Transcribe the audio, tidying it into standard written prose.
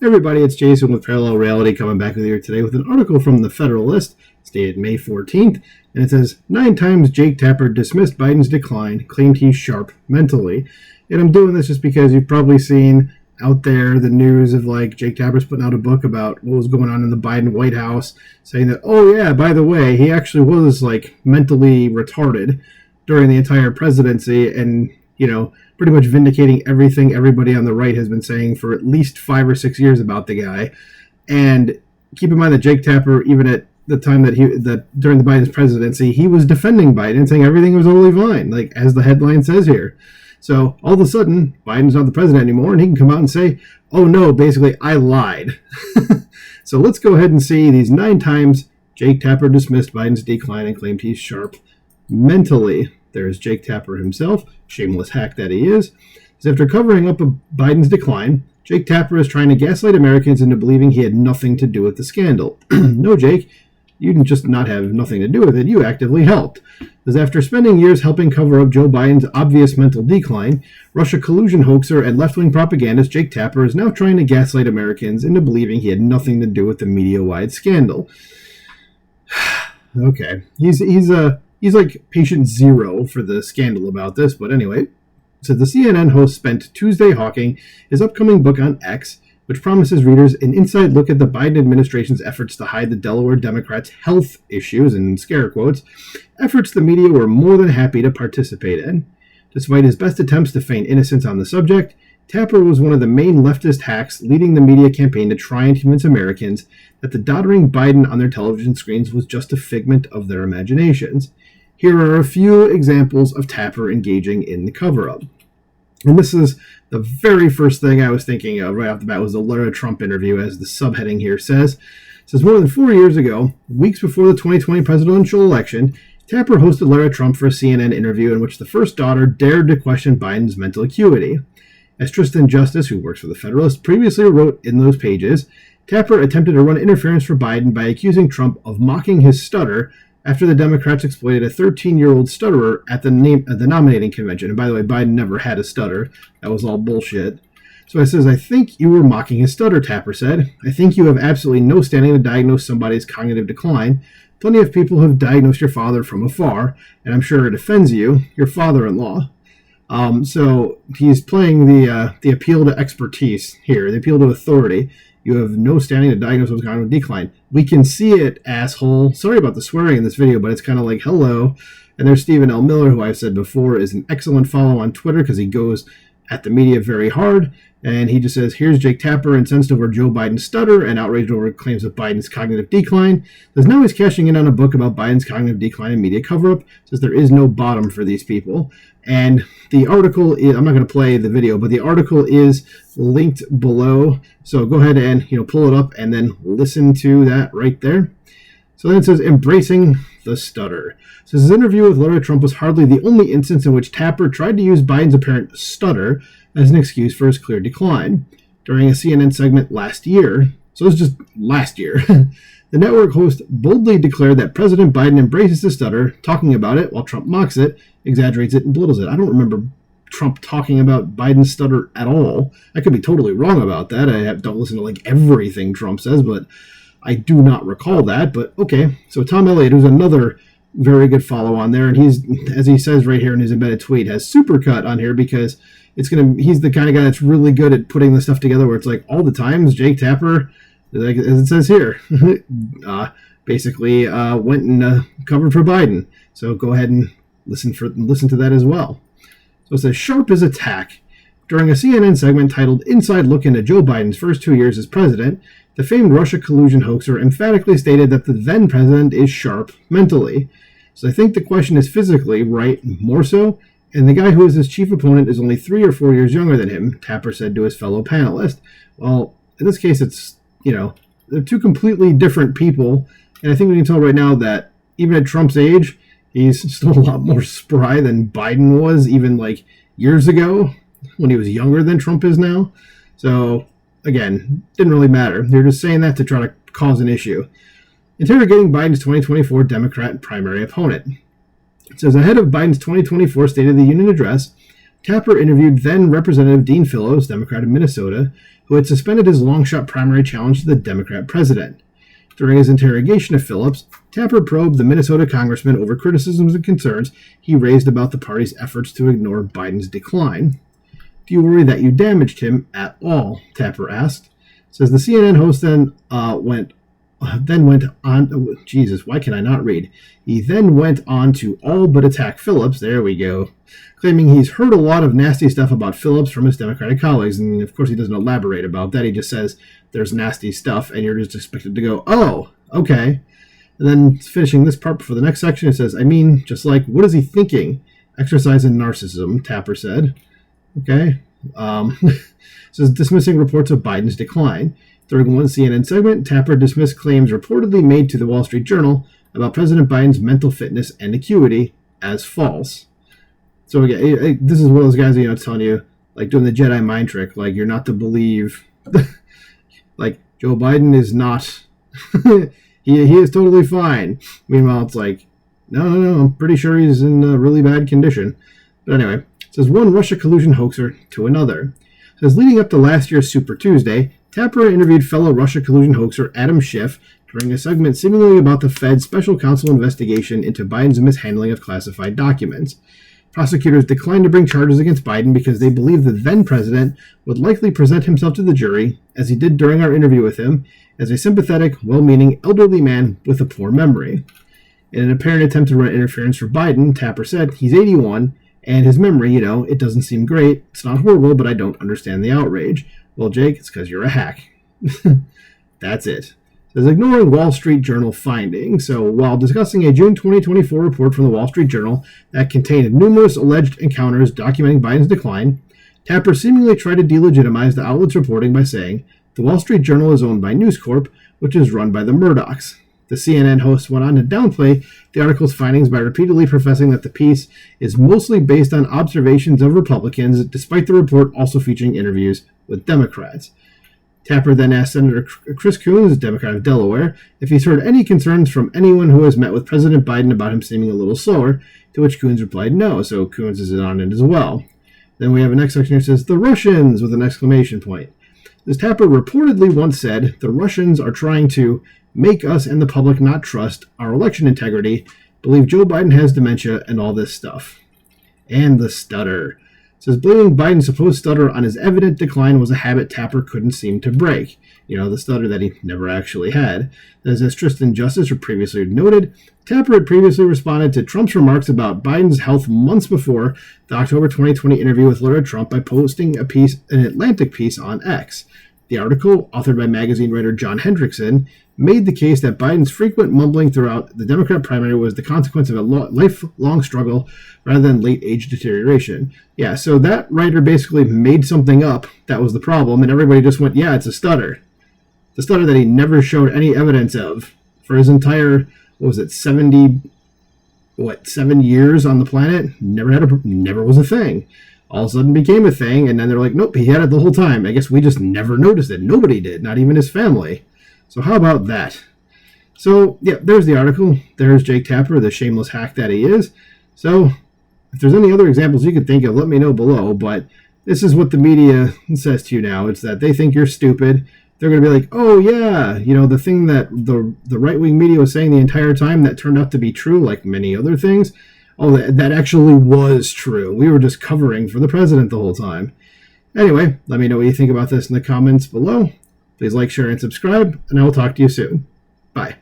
Everybody, it's Jason with Parallel Reality coming back with you today with an article from the Federalist dated May 14th, and it says, 9 times Jake Tapper dismissed Biden's decline, claimed he's sharp mentally. And I'm doing this just because you've probably seen out there the news of like Jake Tapper's putting out a book about what was going on in the Biden White House, saying that, oh yeah, by the way, he actually was like mentally retarded during the entire presidency, and pretty much vindicating everything everybody on the right has been saying for at least 5 or 6 years about the guy. And keep in mind that Jake Tapper, even at the time that during the Biden's presidency, he was defending Biden, saying everything was totally fine, like as the headline says here. So all of a sudden, Biden's not the president anymore, and he can come out and say, oh no, basically, I lied. So let's go ahead and see these 9 times Jake Tapper dismissed Biden's decline and claimed he's sharp mentally. There's Jake Tapper himself, shameless hack that he is. After covering up Biden's decline, Jake Tapper is trying to gaslight Americans into believing he had nothing to do with the scandal. No, Jake, you didn't just not have nothing to do with it, you actively helped. Because after spending years helping cover up Joe Biden's obvious mental decline, Russia collusion hoaxer and left-wing propagandist Jake Tapper is now trying to gaslight Americans into believing he had nothing to do with the media-wide scandal. Okay, he's like patient zero for the scandal about this, but anyway. So the CNN host spent Tuesday hawking his upcoming book on X, which promises readers an inside look at the Biden administration's efforts to hide the Delaware Democrats' health issues, in scare quotes, efforts the media were more than happy to participate in. Despite his best attempts to feign innocence on the subject, Tapper was one of the main leftist hacks leading the media campaign to try and convince Americans that the doddering Biden on their television screens was just a figment of their imaginations. Here are a few examples of Tapper engaging in the cover-up. And this is the very first thing I was thinking of right off the bat was the Lara Trump interview, as the subheading here says. It says, more than 4 years ago, weeks before the 2020 presidential election, Tapper hosted Lara Trump for a CNN interview in which the first daughter dared to question Biden's mental acuity. As Tristan Justice, who works for the Federalist, previously wrote in those pages, Tapper attempted to run interference for Biden by accusing Trump of mocking his stutter after the Democrats exploited a 13-year-old stutterer at the nominating convention. And by the way, Biden never had a stutter. That was all bullshit. So it says, I think you were mocking his stutter, Tapper said. I think you have absolutely no standing to diagnose somebody's cognitive decline. Plenty of people have diagnosed your father from afar, and I'm sure it offends you, your father-in-law. So he's playing the appeal to expertise here, the appeal to authority. You have no standing to diagnose what's cognitive decline. We can see it, asshole. Sorry about the swearing in this video, but it's kind of like, hello. And there's Stephen L. Miller, who I've said before is an excellent follow on Twitter because he goes at the media very hard. And he just says, here's Jake Tapper incensed over Joe Biden's stutter and outraged over claims of Biden's cognitive decline. Says now he's cashing in on a book about Biden's cognitive decline and media cover-up. Says there is no bottom for these people. And the article, I'm not going to play the video, but the article is linked below. So go ahead and pull it up and then listen to that right there. So then it says, embracing the stutter. So his interview with Lara Trump was hardly the only instance in which Tapper tried to use Biden's apparent stutter as an excuse for his clear decline. During a CNN segment last year, so this is just last year, the network host boldly declared that President Biden embraces the stutter, talking about it while Trump mocks it, exaggerates it, and belittles it. I don't remember Trump talking about Biden's stutter at all. I could be totally wrong about that. I don't listen to like everything Trump says, but I do not recall that. But okay, so Tom Elliott, who's another very good follow on there, and he's, as he says right here in his embedded tweet, has Supercut on here because he's the kind of guy that's really good at putting the stuff together where it's like all the times Jake Tapper, like as it says here, basically went and covered for Biden. So go ahead and listen to that as well. So it says, sharp as attack. During a CNN segment titled Inside Look into Joe Biden's First 2 Years as President, the famed Russia collusion hoaxer emphatically stated that the then president is sharp mentally. So I think the question is physically, right, more so, and the guy who is his chief opponent is only 3 or 4 years younger than him, Tapper said to his fellow panelist. Well, in this case, it's, they're two completely different people, and I think we can tell right now that even at Trump's age, he's still a lot more spry than Biden was even like years ago when he was younger than Trump is now. So again, didn't really matter. They're just saying that to try to cause an issue. Interrogating Biden's 2024 Democrat primary opponent. It says, ahead of Biden's 2024 State of the Union address, Tapper interviewed then Representative Dean Phillips, Democrat of Minnesota, who had suspended his long-shot primary challenge to the Democrat president. During his interrogation of Phillips, Tapper probed the Minnesota congressman over criticisms and concerns he raised about the party's efforts to ignore Biden's decline. Do you worry that you damaged him at all? Tapper asked. Says the CNN host then went on. Jesus, why can I not read? He then went on to all but attack Phillips. There we go. Claiming he's heard a lot of nasty stuff about Phillips from his Democratic colleagues, and of course he doesn't elaborate about that. He just says there's nasty stuff, and you're just expected to go, oh, okay. And then finishing this part before the next section, it says, I mean, just like, what is he thinking? Exercise in narcissism, Tapper said. Okay. Says dismissing reports of Biden's decline. During one CNN segment, Tapper dismissed claims reportedly made to the Wall Street Journal about President Biden's mental fitness and acuity as false. So again, this is one of those guys, telling you, like doing the Jedi mind trick, like you're not to believe, like Joe Biden is not, he is totally fine. Meanwhile, it's like, no, I'm pretty sure he's in a really bad condition. But anyway, it says one Russia collusion hoaxer to another. It says leading up to last year's Super Tuesday, Tapper interviewed fellow Russia collusion hoaxer Adam Schiff during a segment seemingly about the Fed's special counsel investigation into Biden's mishandling of classified documents. Prosecutors declined to bring charges against Biden because they believe the then president would likely present himself to the jury, as he did during our interview with him, as a sympathetic, well-meaning elderly man with a poor memory. In an apparent attempt to run interference for Biden, Tapper said he's 81, and his memory, it doesn't seem great. It's not horrible, but I don't understand the outrage. Well, Jake, it's because you're a hack. That's it. It says ignoring Wall Street Journal findings. So while discussing a June 2024 report from the Wall Street Journal that contained numerous alleged encounters documenting Biden's decline, Tapper seemingly tried to delegitimize the outlet's reporting by saying the Wall Street Journal is owned by News Corp, which is run by the Murdochs. The CNN host went on to downplay the article's findings by repeatedly professing that the piece is mostly based on observations of Republicans, despite the report also featuring interviews with Democrats. Tapper then asked Senator Chris Coons, Democrat of Delaware, if he's heard any concerns from anyone who has met with President Biden about him seeming a little slower, to which Coons replied no, so Coons is on it as well. Then we have a next section here that says, the Russians, with an exclamation point. This Tapper reportedly once said, the Russians are trying to make us and the public not trust our election integrity, believe Joe Biden has dementia, and all this stuff. And the stutter. It says blaming Biden's supposed stutter on his evident decline was a habit Tapper couldn't seem to break. The stutter that he never actually had. As Tristan Justice previously noted, Tapper had previously responded to Trump's remarks about Biden's health months before the October 2020 interview with Laura Trump by posting an Atlantic piece on X. The article, authored by magazine writer John Hendrickson, made the case that Biden's frequent mumbling throughout the Democrat primary was the consequence of a lifelong struggle rather than late-age deterioration. Yeah, so that writer basically made something up that was the problem, and everybody just went, yeah, it's a stutter. The stutter that he never showed any evidence of for his entire, 7 years on the planet? Never was a thing. All of a sudden became a thing, and then they're like, nope, he had it the whole time. I guess we just never noticed it. Nobody did, not even his family. So how about that? So, yeah, there's the article. There's Jake Tapper, the shameless hack that he is. So, if there's any other examples you can think of, let me know below. But this is what the media says to you now. It's that they think you're stupid. They're going to be like, oh, yeah, the thing that the right-wing media was saying the entire time that turned out to be true, like many other things. Oh, that actually was true. We were just covering for the president the whole time. Anyway, let me know what you think about this in the comments below. Please like, share, and subscribe, and I will talk to you soon. Bye.